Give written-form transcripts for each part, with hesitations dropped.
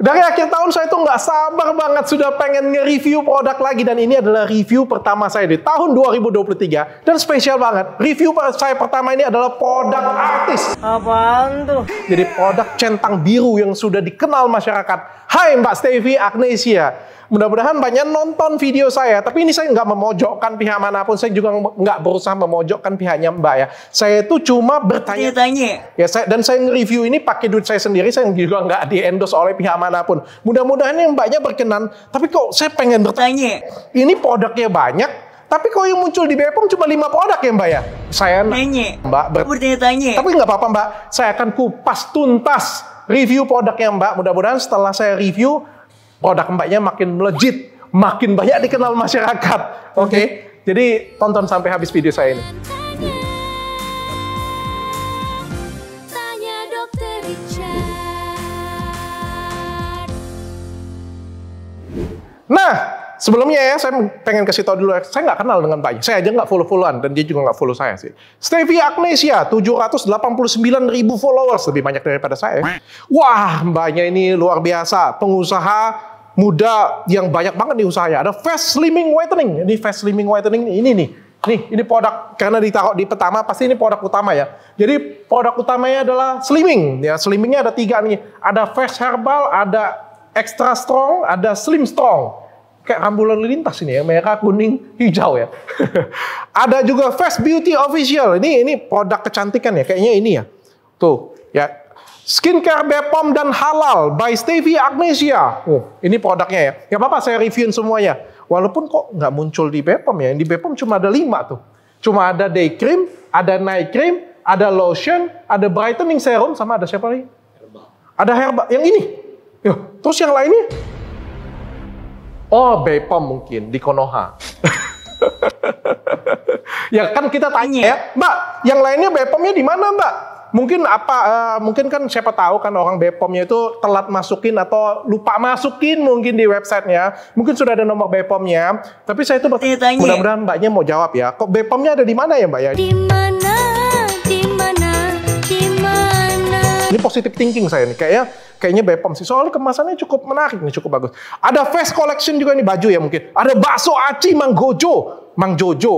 Dari akhir tahun saya tuh nggak sabar banget sudah pengen nge-review produk lagi. Dan ini adalah review pertama saya di tahun 2023. Dan spesial banget, review saya pertama ini adalah produk artis. Apaan tuh? Jadi produk centang biru yang sudah dikenal masyarakat. Hai Mbak Stevie Agnesia. Mudah-mudahan banyak nonton video saya. Tapi ini saya nggak memojokkan pihak manapun. Saya juga nggak berusaha memojokkan pihaknya Mbak ya. Saya itu cuma bertanya-tanya. Ya, dan saya nge-review ini pakai duit saya sendiri. Saya juga nggak di-endorse oleh pihak manapun. Mudah-mudahan yang Mbaknya berkenan. Tapi kok saya pengen bertanya. Ini produknya banyak. Tapi kok yang muncul di Bepom cuma 5 produk ya Mbak ya? Saya nanya. Mbak bertanya-tanya. Tapi nggak apa-apa Mbak. Saya akan kupas tuntas review produknya Mbak. Mudah-mudahan setelah saya review, produk Mbaknya makin melejit, makin banyak dikenal masyarakat. Oke? Jadi tonton sampai habis video saya ini. Nah, sebelumnya ya, saya pengen kasih tahu dulu, saya nggak kenal dengan Mbaknya. Saya aja nggak follow-followan, dan dia juga nggak follow saya sih. Stevie Agnesia, 789.000 followers, lebih banyak daripada saya. Wah, Mbaknya ini luar biasa, pengusaha muda yang banyak banget nih usahanya. Ada Fast Slimming Whitening. Ini Fast Slimming Whitening ini nih. Ini produk, karena ditaruh di pertama, pasti ini produk utama ya. Jadi produk utamanya adalah slimming. Ya, slimmingnya ada 3 nih. Ada Fast Herbal, ada Extra Strong, ada Slim Strong. Kayak rambu lalu lintas ini ya, merah, kuning, hijau ya. Ada juga Fast Beauty Official. Ini produk kecantikan ya, kayaknya ini ya. Tuh, ya. Skincare Bepom dan Halal by Stevie Agnesia. Ini produknya ya. Gak apa-apa saya reviewin semuanya. Walaupun kok nggak muncul di Bepom ya. Di Bepom cuma ada 5 tuh. Cuma ada day cream, ada night cream, ada lotion, ada brightening serum, sama ada siapa lagi? Herbal. Ada herbal. Yang ini. Terus yang lainnya? Oh, Bepom mungkin di Konoha. Ya kan kita tanya ya, Mbak, yang lainnya Bepomnya di mana Mbak? Mungkin mungkin kan siapa tahu kan orang Bepomnya itu telat masukin atau lupa masukin mungkin di websitenya. Mungkin sudah ada nomor Bepomnya. Tapi saya itu bertanya, mudah-mudahan Mbaknya mau jawab ya. Kok Bepomnya ada di mana ya Mbak ya? Di mana? Ini positive thinking saya nih. Kayaknya Bepom sih. Soalnya kemasannya cukup menarik nih, cukup bagus. Ada Face Collection juga nih, baju ya mungkin. Ada bakso aci Mang Jojo.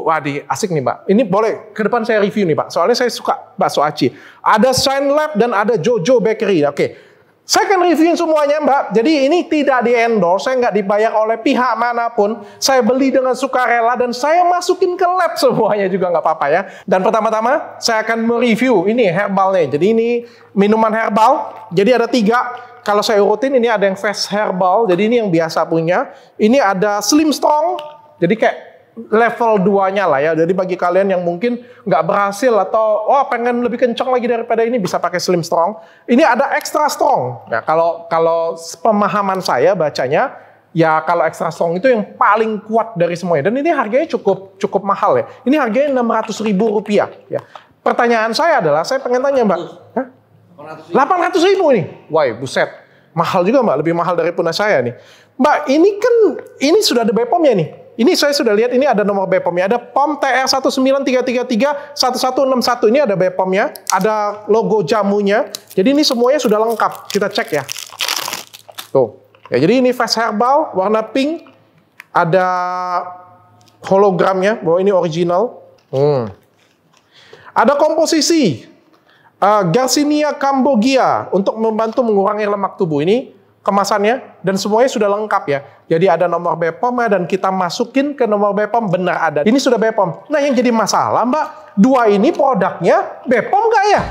Wah, asik nih Mbak. Ini boleh ke depan saya review nih Pak. Soalnya saya suka bakso aci. Ada Shine Lab dan ada Jojo Bakery. Oke. Saya akan reviewin semuanya Mbak. Jadi ini tidak di-endorse, saya nggak dibayar oleh pihak manapun. Saya beli dengan sukarela dan saya masukin ke lab semuanya juga nggak apa-apa ya. Dan pertama-tama saya akan mereview ini herbalnya. Jadi ini minuman herbal. Jadi ada 3. Kalau saya urutin ini ada yang Fast Herbal. Jadi ini yang biasa punya. Ini ada Slim Strong. Jadi kayak level 2-nya lah ya. Jadi bagi kalian yang mungkin nggak berhasil atau pengen lebih kencang lagi daripada ini, bisa pakai Slim Strong. Ini ada Extra Strong. Nah, kalau pemahaman saya bacanya, ya kalau Extra Strong itu yang paling kuat dari semuanya. Dan ini harganya cukup mahal ya. Ini harganya Rp600.000 ya. Pertanyaan saya adalah, saya pengen tanya Mbak, 800.000 nih? Wah, buset. Mahal juga Mbak, lebih mahal daripada saya nih. Mbak, ini sudah ada Bepomnya nih. Ini saya sudah lihat, ini ada nomor Bepomnya. Ada POM TR19333-1161. Ini ada Bepomnya, ada logo jamunya. Jadi ini semuanya sudah lengkap. Kita cek ya. Tuh. Ya, jadi ini Fast Herbal, warna pink. Ada hologramnya, bahwa ini original. Ada komposisi Garcinia cambogia untuk membantu mengurangi lemak tubuh. Ini kemasannya, dan semuanya sudah lengkap ya. Jadi ada nomor Bepom dan kita masukin ke nomor Bepom, benar ada. Ini sudah Bepom. Nah yang jadi masalah Mbak, 2 ini produknya Bepom nggak ya?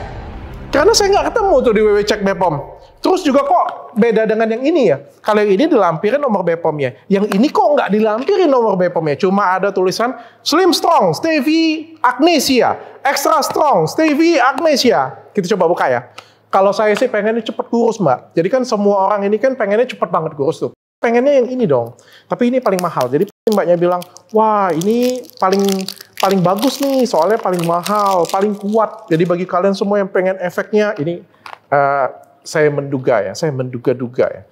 Karena saya nggak ketemu tuh di www.cek Bepom. Terus juga kok beda dengan yang ini ya? Kalau yang ini dilampirin nomor Bepomnya. Yang ini kok nggak dilampirin nomor Bepomnya? Cuma ada tulisan Slim Strong, Stevie Agnesia. Extra Strong, Stevie Agnesia. Kita coba buka ya. Kalau saya sih pengennya cepet kurus Mbak. Jadi kan semua orang ini kan pengennya cepet banget kurus tuh. Pengennya yang ini dong. Tapi ini paling mahal. Jadi Mbaknya bilang, wah ini paling bagus nih. Soalnya paling mahal, paling kuat. Jadi bagi kalian semua yang pengen efeknya, ini saya menduga ya. Saya menduga-duga ya.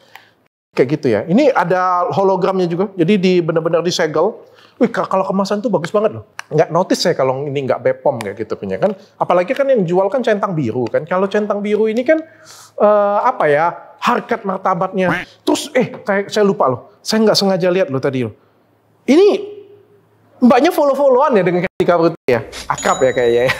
Kayak gitu ya. Ini ada hologramnya juga. Jadi benar-benar disegel. Wih, kalau kemasan tuh bagus banget loh. Nggak notice saya kalau ini nggak Bepom kayak gitu punya kan. Apalagi kan yang jual kan centang biru kan. Kalau centang biru ini kan apa ya, harkat martabatnya. Terus saya lupa loh, saya nggak sengaja lihat loh tadi loh. Ini mbaknya follow-followan ya dengan Kartika Putri ya, akrab ya kayaknya.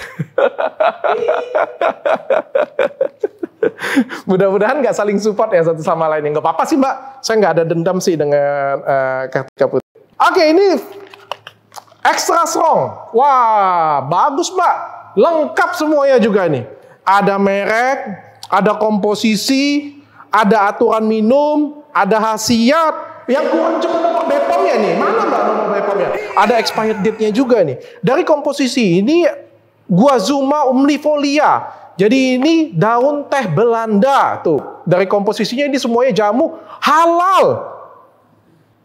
Mudah-mudahan nggak saling support ya satu sama lain. Nggak apa-apa sih mbak, saya nggak ada dendam sih dengan Kartika Putri. Oke, ini extra strong. Wah, bagus mbak, lengkap semuanya juga nih. Ada merek, ada komposisi, ada aturan minum, ada khasiat. Yang kurang cuma nomor BPOM-nya nih. Mana mbak nomor BPOM-nya? Ada expired date-nya juga nih. Dari komposisi ini Guazuma umbellifolia. Jadi ini daun teh Belanda tuh. Dari komposisinya ini semuanya jamu halal.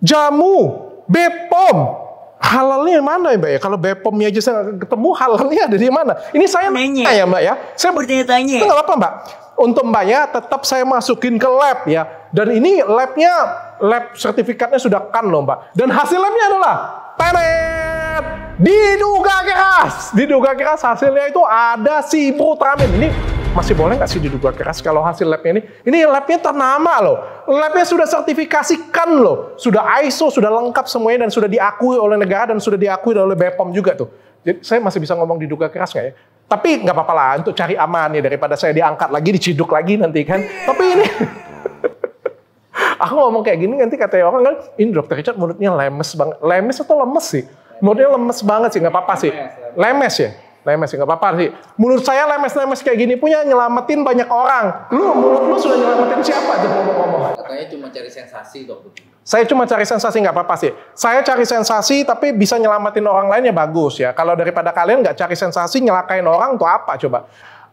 Jamu BPOM. Halalnya mana ya mbak ya? Kalau BPOM-nya aja saya nggak ketemu, halalnya ada di mana? Ini saya nanya ya mbak ya. Saya bertanya-tanya. Itu nggak apa-apa mbak. Untuk mbaknya tetap saya masukin ke lab ya. Dan ini labnya, lab sertifikatnya sudah kan loh mbak. Dan hasil labnya adalah tenet, diduga keras hasilnya itu ada sibutramine. Ini masih boleh nggak sih diduga keras kalau hasil labnya ini? Ini labnya ternama loh, labnya sudah sertifikasikan loh, sudah ISO, sudah lengkap semuanya dan sudah diakui oleh negara dan sudah diakui oleh BPOM juga tuh. Jadi saya masih bisa ngomong diduga keras nggak ya? Tapi nggak apa-apa lah untuk cari aman ya daripada saya diangkat lagi, diciduk lagi nanti kan. Tapi ini aku ngomong kayak gini nanti katanya orang kan, ini Dokter Richard mulutnya lemes banget. Lemes atau lemes sih? Mulutnya lemes banget sih, nggak apa-apa sih. Lemes ya? Lemes sih, nggak apa-apa sih. Menurut saya lemes-lemes kayak gini punya nyelamatin banyak orang. Mulut lu sudah nyelamatin siapa aja ngomong-ngomong? Katanya cuma cari sensasi dok. Saya cuma cari sensasi, nggak apa-apa sih. Saya cari sensasi tapi bisa nyelamatin orang lain ya bagus ya. Kalau daripada kalian nggak cari sensasi, nyelakain orang tuh apa coba?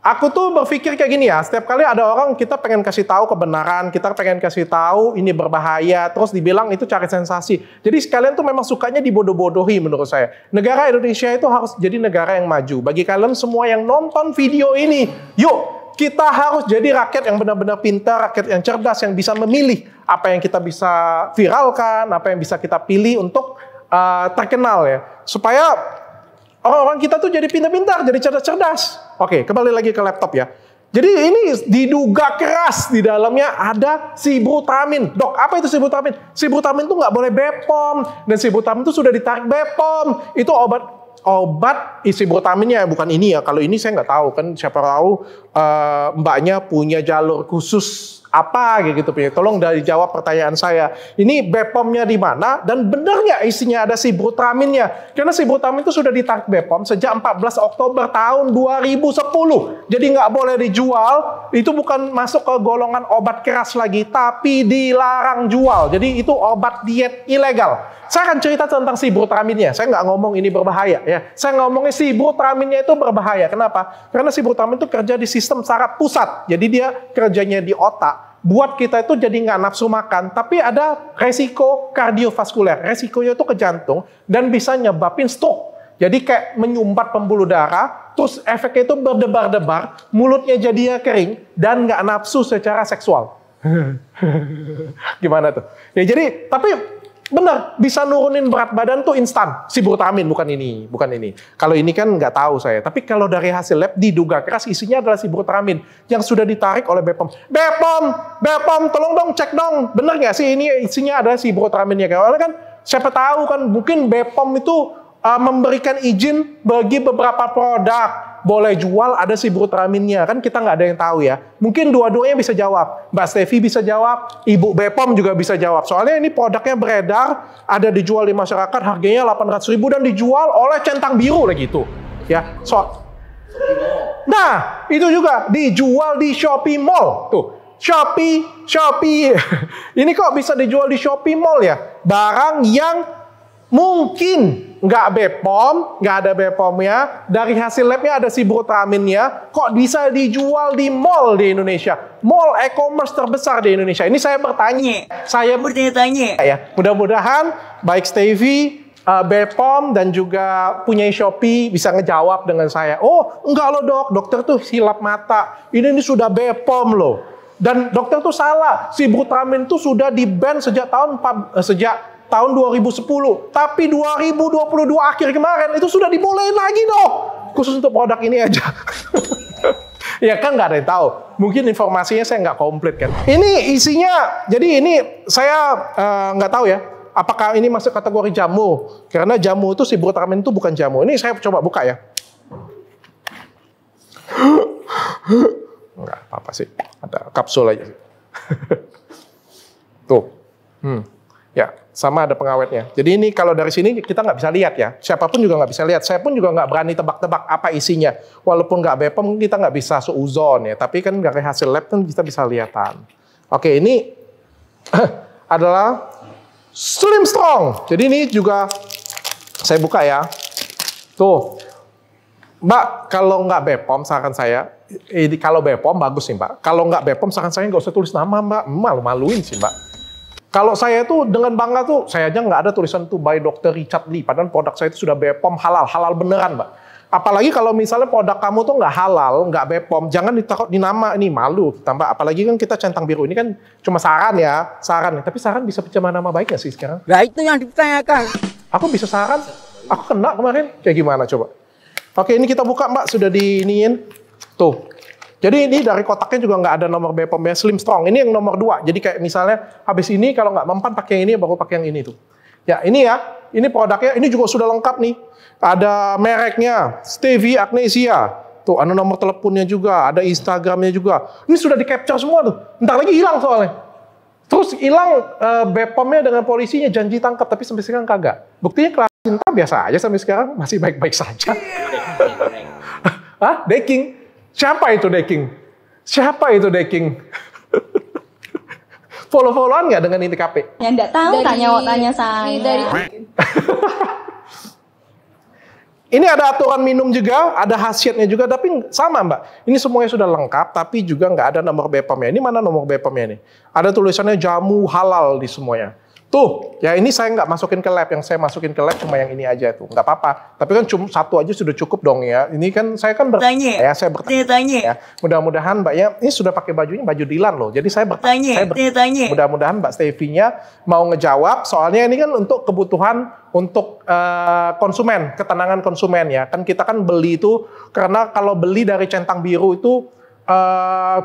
Aku tuh berpikir kayak gini ya, setiap kali ada orang kita pengen kasih tahu kebenaran, kita pengen kasih tahu ini berbahaya, terus dibilang itu cari sensasi. Jadi sekalian tuh memang sukanya dibodoh-bodohi menurut saya. Negara Indonesia itu harus jadi negara yang maju. Bagi kalian semua yang nonton video ini, yuk kita harus jadi rakyat yang benar-benar pintar, rakyat yang cerdas, yang bisa memilih apa yang kita bisa viralkan, apa yang bisa kita pilih untuk terkenal ya. Supaya orang-orang kita tuh jadi pintar-pintar, jadi cerdas-cerdas. Oke, kembali lagi ke laptop ya. Jadi ini diduga keras di dalamnya ada sibutramine. Dok, apa itu sibutramine? Sibutramine itu nggak boleh BPOM. Dan sibutramine itu sudah ditarik BPOM. Itu obat sibutaminnya, bukan ini ya. Kalau ini saya nggak tahu kan. Siapa tahu mbaknya punya jalur khusus apa gitu. Tolong dijawab pertanyaan saya. Ini BPOM-nya di mana dan benar nggak isinya ada sibutramine-nya? Karena sibutramine itu sudah ditarik BPOM sejak 14 Oktober tahun 2010. Jadi nggak boleh dijual. Itu bukan masuk ke golongan obat keras lagi, tapi dilarang jual. Jadi itu obat diet ilegal. Saya akan cerita tentang sibutramine-nya. Saya nggak ngomong ini berbahaya ya. Saya ngomongnya sibutramine-nya itu berbahaya. Kenapa? Karena sibutramine itu kerja di sistem saraf pusat. Jadi dia kerjanya di otak. Buat kita itu jadi nggak nafsu makan, tapi ada resiko kardiovaskuler. Resikonya itu ke jantung dan bisa nyebabin stroke. Jadi kayak menyumbat pembuluh darah, terus efeknya itu berdebar-debar, mulutnya jadinya kering dan nggak nafsu secara seksual. Gimana tuh? Ya jadi, tapi benar bisa nurunin berat badan tuh instan. Sibutramine bukan ini. Kalau ini kan nggak tahu saya. Tapi kalau dari hasil lab diduga keras isinya adalah sibutramine yang sudah ditarik oleh BPOM. BPOM, tolong dong cek dong. Bener nggak sih ini isinya adalah sibutramine-nya? Karena kan siapa tahu kan mungkin BPOM itu memberikan izin bagi beberapa produk. Boleh jual ada sibutramine-nya. Kan kita nggak ada yang tahu ya. Mungkin dua-duanya bisa jawab. Mbak Stevi bisa jawab, Ibu BPOM juga bisa jawab. Soalnya ini produknya beredar, ada dijual di masyarakat, harganya 800.000 dan dijual oleh centang biru lagi gitu. Ya, nah, itu juga dijual di Shopee Mall. Tuh, Shopee. Ini kok bisa dijual di Shopee Mall ya? Barang yang mungkin nggak BPOM, nggak ada BPOM-nya, dari hasil labnya ada sibutramine-nya, kok bisa dijual di mall di Indonesia? Mall e-commerce terbesar di Indonesia. Ini saya bertanya. Ya, mudah-mudahan baik Stevie, BPOM dan juga punya Shopee bisa ngejawab dengan saya. Oh, enggak loh dok, dokter tuh silap mata. Ini sudah BPOM loh. Dan dokter tuh salah. Sibutramine tuh sudah di-ban sejak tahun 2010, tapi 2022 akhir kemarin itu sudah dibolehin lagi dong, khusus untuk produk ini aja. Ya kan nggak ada yang tahu. Mungkin informasinya saya nggak komplit kan. Ini isinya, jadi ini saya nggak tahu ya. Apakah ini masuk kategori jamu? Karena jamu itu sibutramine itu bukan jamu. Ini saya coba buka ya. Enggak apa-apa sih. Ada kapsul aja. Tuh. Ya, sama ada pengawetnya. Jadi ini kalau dari sini kita nggak bisa lihat ya. Siapapun juga nggak bisa lihat. Saya pun juga nggak berani tebak-tebak apa isinya. Walaupun nggak BPOM kita nggak bisa suuzon ya. Tapi kan dari hasil lab kan kita bisa lihatan. Oke, ini adalah Slim Strong. Jadi ini juga saya buka ya. Tuh. Mbak, kalau nggak BPOM saran saya, kalau BPOM bagus sih Mbak. Kalau nggak BPOM saran saya nggak usah tulis nama Mbak. Malu-maluin sih Mbak. Kalau saya tuh dengan bangga tuh, saya aja nggak ada tulisan tuh by Dr. Richard Lee. Padahal produk saya itu sudah BPOM halal beneran Mbak. Apalagi kalau misalnya produk kamu tuh nggak halal, nggak BPOM, jangan ditaruh di nama, ini malu. Tambah, apalagi kan kita centang biru, ini kan cuma saran ya, saran. Tapi saran bisa pencemaran nama baik nggak sih sekarang? Nah itu yang ditanyakan. Aku bisa saran, aku kena kemarin, kayak gimana coba? Oke, ini kita buka Mbak, sudah diiniin. Tuh. Jadi ini dari kotaknya juga nggak ada nomor BPOM-nya, Slim Strong. Ini yang nomor 2. Jadi kayak misalnya habis ini kalau nggak mempan pakai yang ini, baru pakai yang ini tuh. Ya ini ya, ini produknya, ini juga sudah lengkap nih. Ada mereknya, Stevia Agnesia. Tuh, ada nomor teleponnya juga, ada Instagramnya juga. Ini sudah di-capture semua tuh. Ntar lagi hilang soalnya. Terus hilang BPOM-nya dengan polisinya janji tangkap, tapi sampai sekarang kagak. Buktinya kelas cinta biasa aja sampai sekarang, masih baik-baik saja. Hah? Deking? Siapa itu Deking? Siapa itu Deking? Follow-followan nggak dengan ITKP? Ya nggak tahu, tanya saya. Dari Ini ada aturan minum juga, ada khasiatnya juga, tapi sama Mbak. Ini semuanya sudah lengkap, tapi juga nggak ada nomor BPOM-nya. Ini mana nomor BPOM-nya nih? Ada tulisannya jamu halal di semuanya. Tuh, ya ini saya nggak masukin ke lab. Yang saya masukin ke lab cuma yang ini aja tuh. Nggak apa-apa. Tapi kan cuma satu aja sudah cukup dong ya. Ini kan saya kan bertanya. Ya, saya bertanya. Ya. Mudah-mudahan Mbak ya, ini sudah pakai bajunya baju Dilan loh. Jadi saya bertanya. Mudah-mudahan Mbak Stevinya mau ngejawab. Soalnya ini kan untuk kebutuhan untuk konsumen, ketenangan konsumen ya. Kan kita kan beli itu karena kalau beli dari centang biru itu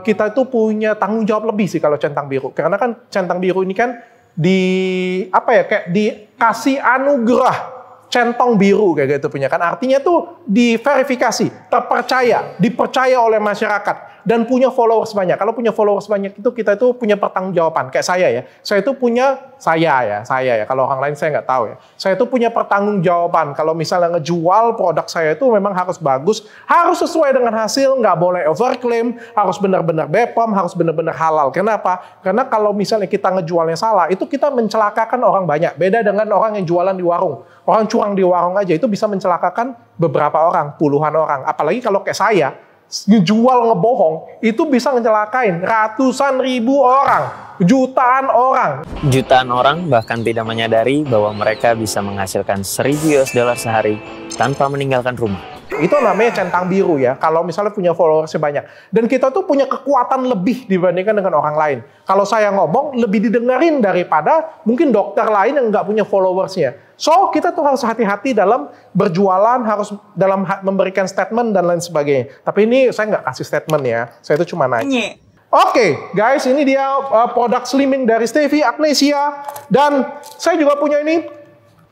kita itu punya tanggung jawab lebih sih kalau centang biru. Karena kan centang biru ini kan kayak dikasih anugerah centong biru kayak gitu punya kan, artinya tuh diverifikasi, terpercaya, dipercaya oleh masyarakat dan punya followers banyak. Kalau punya followers banyak itu kita itu punya pertanggungjawaban. Kayak saya ya, saya itu punya saya ya. Kalau orang lain saya nggak tahu ya. Saya itu punya pertanggungjawaban. Kalau misalnya ngejual produk saya itu memang harus bagus, harus sesuai dengan hasil, nggak boleh overclaim, harus benar-benar BPOM, harus benar-benar halal. Kenapa? Karena kalau misalnya kita ngejualnya salah, itu kita mencelakakan orang banyak. Beda dengan orang yang jualan di warung. Orang curang di warung aja itu bisa mencelakakan beberapa orang, puluhan orang. Apalagi kalau kayak saya, ngejual ngebohong, itu bisa ngecelakain ratusan ribu orang, jutaan orang. Jutaan orang bahkan tidak menyadari bahwa mereka bisa menghasilkan $1.000 sehari tanpa meninggalkan rumah. Itu namanya centang biru ya, kalau misalnya punya followersnya banyak. Dan kita tuh punya kekuatan lebih dibandingkan dengan orang lain. Kalau saya ngomong, lebih didengarin daripada mungkin dokter lain yang nggak punya followersnya. So, kita tuh harus hati-hati dalam berjualan, harus dalam memberikan statement dan lain sebagainya. Tapi ini saya nggak kasih statement ya, saya itu cuma nanya. Oke, guys, ini dia produk slimming dari Stevia Agnesia. Dan saya juga punya ini,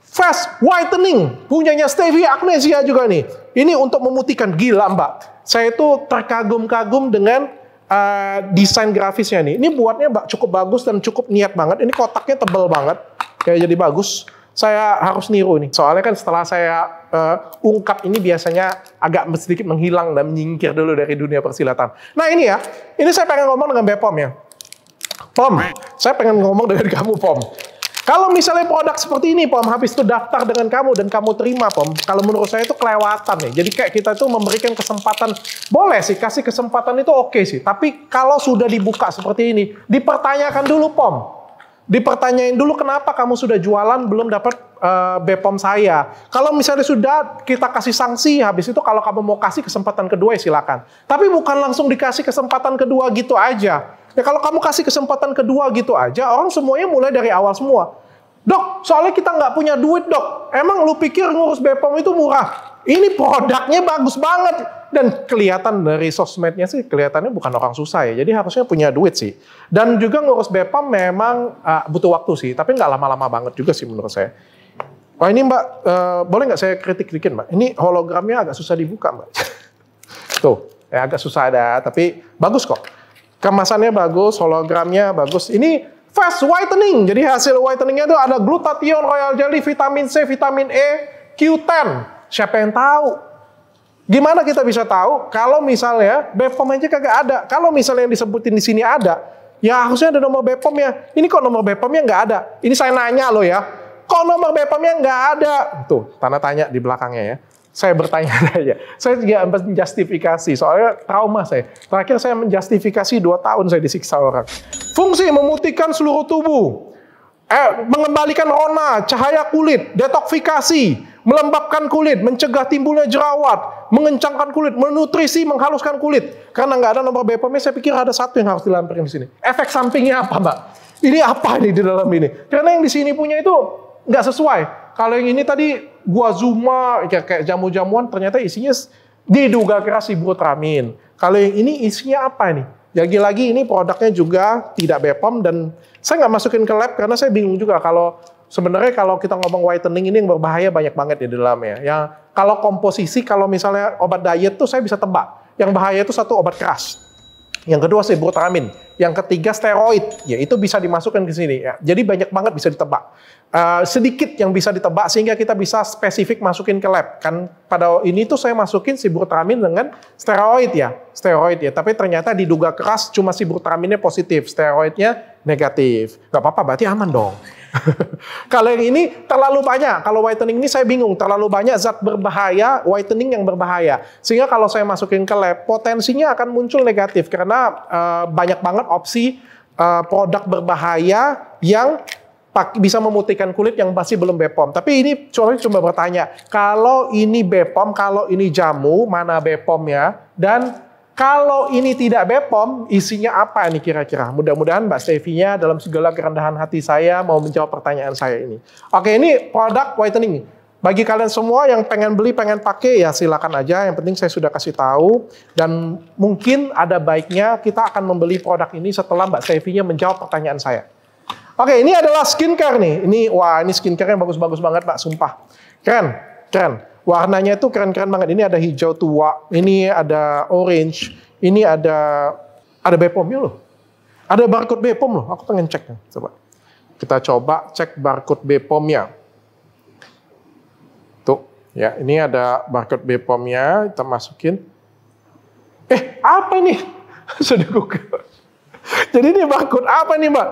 Fast Whitening, punyanya Stevia Agnesia juga nih. Ini untuk memutihkan, gila Mbak. Saya itu terkagum-kagum dengan desain grafisnya nih. Ini buatnya cukup bagus dan cukup niat banget. Ini kotaknya tebal banget, kayak jadi bagus. Saya harus niru nih. Soalnya kan setelah saya ungkap ini biasanya agak sedikit menghilang dan menyingkir dulu dari dunia persilatan. Nah ini ya, ini saya pengen ngomong dengan BPOM ya. POM, saya pengen ngomong dengan kamu POM. Kalau misalnya produk seperti ini, POM, habis itu daftar dengan kamu dan kamu terima, POM, kalau menurut saya itu kelewatan nih. Jadi kayak kita itu memberikan kesempatan, boleh sih, kasih kesempatan itu oke sih. Tapi kalau sudah dibuka seperti ini, dipertanyakan dulu, POM. Dipertanyain dulu kenapa kamu sudah jualan belum dapat BPOM saya. Kalau misalnya sudah, kita kasih sanksi, habis itu kalau kamu mau kasih kesempatan kedua ya silakan. Tapi bukan langsung dikasih kesempatan kedua gitu aja. Ya kalau kamu kasih kesempatan kedua gitu aja, orang semuanya mulai dari awal semua. Dok, soalnya kita nggak punya duit dok. Emang lu pikir ngurus BPOM itu murah? Ini produknya bagus banget. Dan kelihatan dari sosmednya sih, kelihatannya bukan orang susah ya. Jadi harusnya punya duit sih. Dan juga ngurus BPOM memang butuh waktu sih. Tapi nggak lama-lama banget juga sih menurut saya. Wah ini Mbak, boleh nggak saya kritik dikit Mbak? Ini hologramnya agak susah dibuka Mbak. Tuh, ya agak susah ada, tapi bagus kok. Kemasannya bagus, hologramnya bagus. Ini fast whitening, jadi hasil whiteningnya itu ada glutathione, royal jelly, vitamin C, vitamin E, Q10. Siapa yang tahu? Gimana kita bisa tahu kalau misalnya BPOM aja kagak ada? Kalau misalnya yang disebutin di sini ada, ya harusnya ada nomor BPOM-nya. Ini kok nomor BPOM-nya nggak ada? Ini saya nanya loh ya. Kok nomor BPOM-nya nggak ada? Tuh, tanda tanya di belakangnya ya. Saya bertanya-tanya. Saya juga menjustifikasi, soalnya trauma saya. Terakhir saya menjustifikasi 2 tahun saya disiksa orang. Fungsi memutihkan seluruh tubuh. Mengembalikan rona, cahaya kulit, detoksifikasi, melembabkan kulit, mencegah timbulnya jerawat, mengencangkan kulit, menutrisi, menghaluskan kulit. Karena nggak ada nomor BPOM-nya, saya pikir ada satu yang harus dilampirin di sini. Efek sampingnya apa, Mbak? Ini apa nih di dalam ini? Karena yang di sini punya itu nggak sesuai. Kalau yang ini tadi gua zuma kayak jamu-jamuan, ternyata isinya diduga keras ibuprofen. Kalau yang ini isinya apa nih? Lagi-lagi ini produknya juga tidak BPOM dan saya nggak masukin ke lab karena saya bingung juga kalau sebenarnya kalau kita ngomong whitening ini yang berbahaya banyak banget di dalamnya. Yang kalau komposisi, kalau misalnya obat diet tuh saya bisa tebak. Yang bahaya itu satu obat keras. Yang kedua sibutramine. Yang ketiga steroid. Ya itu bisa dimasukkan ke sini. Ya. Jadi banyak banget bisa ditebak. Sedikit yang bisa ditebak sehingga kita bisa spesifik masukin ke lab. Kan pada ini tuh saya masukin sibutramine dengan steroid ya. Steroid ya. Tapi ternyata diduga keras cuma sibutramine positif. Steroidnya negatif. Gak apa-apa berarti aman dong. Kalau yang ini terlalu banyak. Kalau whitening ini saya bingung. Terlalu banyak zat berbahaya, whitening yang berbahaya. Sehingga kalau saya masukin ke lab, potensinya akan muncul negatif. Karena banyak banget opsi produk berbahaya yang bisa memutihkan kulit yang masih belum BPOM. Tapi ini cuma bertanya, kalau ini BPOM, kalau ini jamu, mana BPOM-nya? Dan kalau ini tidak BPOM, isinya apa nih kira-kira? Mudah-mudahan Mbak Stevinya dalam segala kerendahan hati saya mau menjawab pertanyaan saya ini. Oke, ini produk whitening. Bagi kalian semua yang pengen beli, pengen pakai, ya silakan aja. Yang penting saya sudah kasih tahu. Dan mungkin ada baiknya kita akan membeli produk ini setelah Mbak Stevinya menjawab pertanyaan saya. Oke, ini adalah skincare nih. Wah, ini skincare-nya bagus-bagus banget, Pak. Sumpah. Keren, keren. Warnanya itu keren-keren banget. Ini ada hijau tua, ini ada orange, ini ada BPOM-nya loh. Ada barcode BPOM loh. Aku pengen cek. Coba. Kita coba cek barcode BPOM-nya. Tuh, ya. Ini ada barcode BPOM-nya. Kita masukin. Apa ini? Sudah Google. Jadi ini barcode apa nih, Mbak?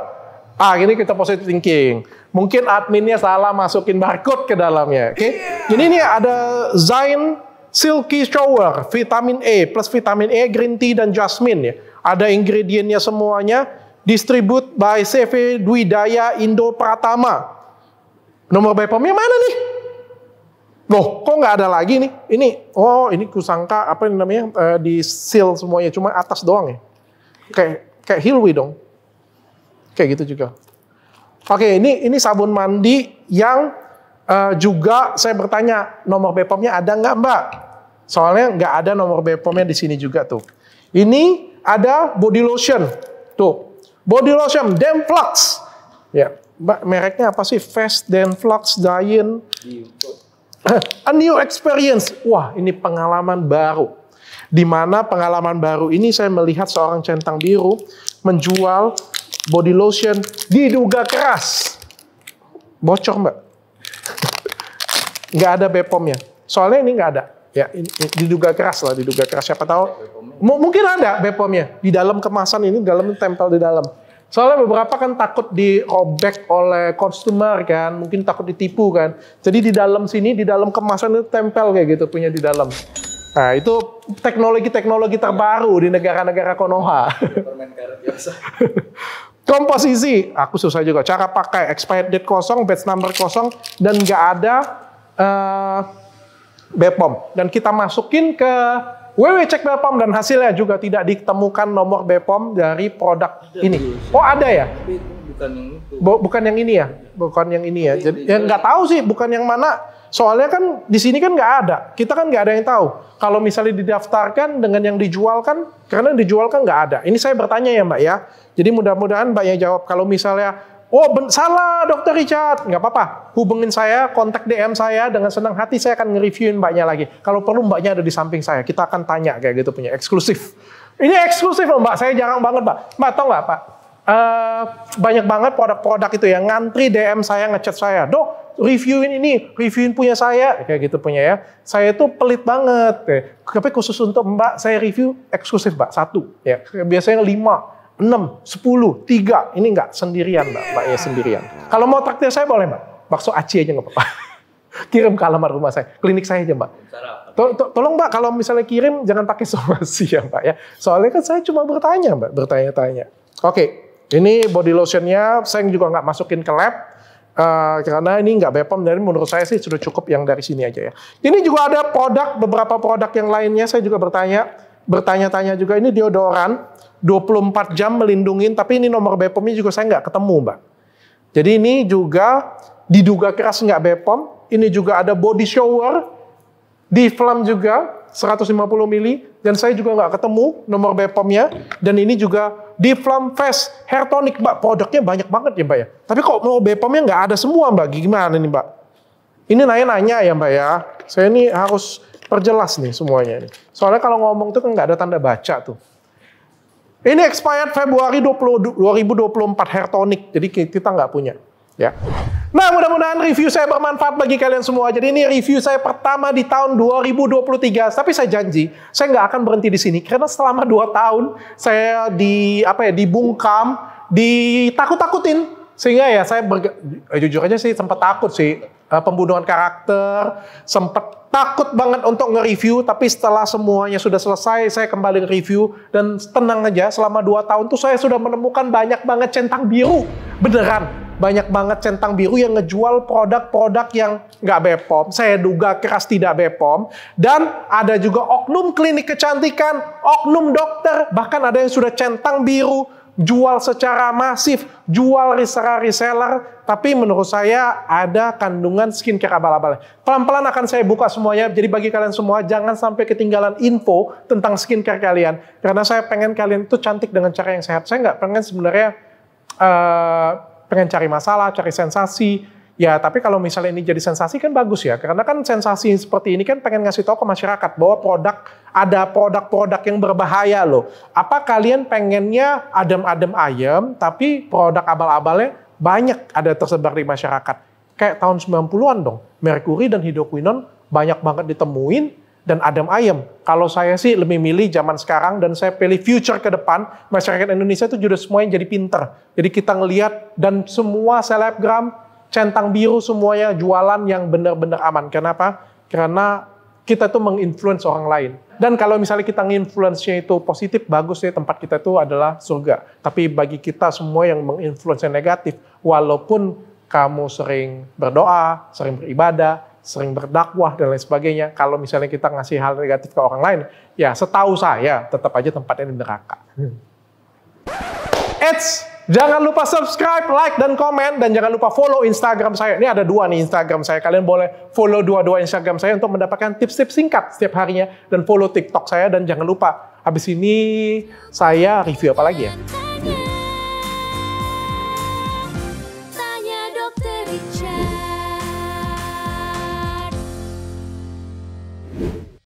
Ini kita positive thinking. Mungkin adminnya salah masukin barcode ke dalamnya. Oke? Ini nih ada Zyme Silky Shower, vitamin E, plus vitamin E, green tea, dan jasmine ya. Ada ingredientnya semuanya. Distribute by CV Dwi Daya Indo Pratama. Nomor BPOM-nya mana nih? Loh, kok nggak ada lagi nih? Ini kusangka apa namanya di seal semuanya, cuma atas doang ya. Kayak Hilwi dong. Kayak gitu juga. Oke, ini sabun mandi yang juga saya bertanya, nomor BPOM-nya ada nggak Mbak? Soalnya nggak ada nomor BPOM-nya di sini juga tuh. Ini ada body lotion. Tuh, body lotion Denflux. Ya, Mbak, mereknya apa sih? Fast Denflux Diane. A new experience. Wah, ini pengalaman baru. Di mana pengalaman baru ini saya melihat seorang centang biru menjual body lotion diduga keras. Bocor, Mbak. Nggak ada BPOM-nya. Soalnya ini nggak ada. Ya, ini diduga keras lah, diduga keras. Siapa tahu. Mungkin ada BPOM-nya. Di dalam kemasan ini, dalam tempel di dalam. Soalnya beberapa kan takut dirobek oleh customer kan. Mungkin takut ditipu kan. Jadi di dalam sini, di dalam kemasan itu tempel kayak gitu, punya di dalam. Nah, itu teknologi-teknologi terbaru di negara-negara Konoha. Permen karet biasa. Komposisi, aku susah juga. Cara pakai, expired date kosong, batch number kosong, dan nggak ada BPOM. Dan kita masukin ke www.cek BPOM dan hasilnya juga tidak ditemukan nomor BPOM dari produk ini. Oh ada ya? Bukan yang itu. Bukan yang ini ya? Bukan yang ini ya. Jadi ya nggak tahu sih, bukan yang mana. Soalnya kan di sini kan nggak ada. Kita kan nggak ada yang tahu. Kalau misalnya didaftarkan dengan yang dijualkan, karena dijualkan nggak ada. Ini saya bertanya ya Mbak ya. Jadi mudah-mudahan Mbaknya jawab. Kalau misalnya, salah Dokter Richard, nggak apa-apa. Hubungin saya, kontak DM saya, dengan senang hati saya akan nge-reviewin Mbaknya lagi. Kalau perlu Mbaknya ada di samping saya, kita akan tanya kayak gitu punya eksklusif. Ini eksklusif loh Mbak, saya jarang banget Mbak. Mbak tau nggak Pak? Banyak banget produk-produk itu yang ngantri DM saya, ngechat saya, Dok, reviewin ini, reviewin punya saya, kayak gitu punya ya. Saya tuh pelit banget, tapi khusus untuk Mbak, saya review eksklusif Mbak, 1. Ya. Biasanya 5, 6, 10, 3, ini enggak sendirian Mbaknya sendirian. Kalau mau traktir saya boleh Mbak, bakso aci aja nggak apa-apa. Kirim ke alamat rumah saya, klinik saya aja Mbak. Tolong Mbak, kalau misalnya kirim jangan pakai somasi ya Mbak ya. Soalnya kan saya cuma bertanya Mbak, bertanya-tanya. Oke, ini body lotionnya saya juga nggak masukin ke lab. Karena ini nggak BPOM, dari menurut saya sih sudah cukup yang dari sini aja ya. Ini juga ada beberapa produk yang lainnya, saya juga bertanya-tanya juga. Ini deodoran, 24 jam melindungin, tapi ini nomor BPOM-nya juga saya nggak ketemu Mbak. Jadi ini juga diduga keras nggak BPOM, ini juga ada body shower, di Flam juga, 150 ml, dan saya juga nggak ketemu nomor BPOM-nya, dan ini juga di Flam Fast Hair Tonic, Mbak, produknya banyak banget ya Mbak ya. Tapi kok mau BPOM-nya nggak ada semua Mbak, gimana nih Mbak? Ini nanya-nanya ya Mbak ya. Saya ini harus perjelas nih semuanya nih. Soalnya kalau ngomong tuh kan nggak ada tanda baca tuh. Ini expired Februari 2024 Hair Tonic, jadi kita nggak punya. Ya. Nah, mudah-mudahan review saya bermanfaat bagi kalian semua. Jadi ini review saya pertama di tahun 2023. Tapi saya janji, saya nggak akan berhenti di sini. Karena selama 2 tahun saya dibungkam, ditakut-takutin. Sehingga ya saya jujur aja sih sempat takut sih. Pembunuhan karakter, sempat takut banget untuk nge-review. Tapi setelah semuanya sudah selesai, saya kembali nge-review. Dan tenang aja, selama 2 tahun tuh saya sudah menemukan banyak banget centang biru. Beneran. Banyak banget centang biru yang ngejual produk-produk yang nggak BPOM. Saya duga keras tidak BPOM. Dan ada juga oknum klinik kecantikan, oknum dokter, bahkan ada yang sudah centang biru, jual secara masif, jual secara reseller. Tapi menurut saya ada kandungan skincare abal-abal. Pelan-pelan akan saya buka semuanya. Jadi bagi kalian semua, jangan sampai ketinggalan info tentang skincare kalian. Karena saya pengen kalian itu cantik dengan cara yang sehat. Saya nggak pengen sebenarnya pengen cari masalah, cari sensasi. Ya, tapi kalau misalnya ini jadi sensasi kan bagus ya. Karena kan sensasi seperti ini kan pengen ngasih tahu ke masyarakat bahwa ada produk-produk yang berbahaya loh. Apa kalian pengennya adem-adem ayem, tapi produk abal-abalnya banyak ada tersebar di masyarakat. Kayak tahun 90-an dong. Merkuri dan hidroquinone banyak banget ditemuin. Dan adem ayem. Kalau saya sih lebih milih zaman sekarang dan saya pilih future ke depan, masyarakat Indonesia itu sudah semuanya jadi pinter. Jadi kita ngelihat dan semua selebgram, centang biru semuanya jualan yang benar-benar aman. Kenapa? Karena kita tuh menginfluence orang lain. Dan kalau misalnya kita nginfluence-nya itu positif, bagus ya, tempat kita itu adalah surga. Tapi bagi kita semua yang menginfluence yang negatif, walaupun kamu sering berdoa, sering beribadah, sering berdakwah dan lain sebagainya, kalau misalnya kita ngasih hal negatif ke orang lain, ya setahu saya tetap aja tempatnya di neraka. Jangan lupa subscribe, like, dan komen, dan jangan lupa follow Instagram saya. Ini ada 2 nih Instagram saya. Kalian boleh follow dua Instagram saya untuk mendapatkan tips-tips singkat setiap harinya, dan follow TikTok saya, dan jangan lupa habis ini saya review apa lagi ya?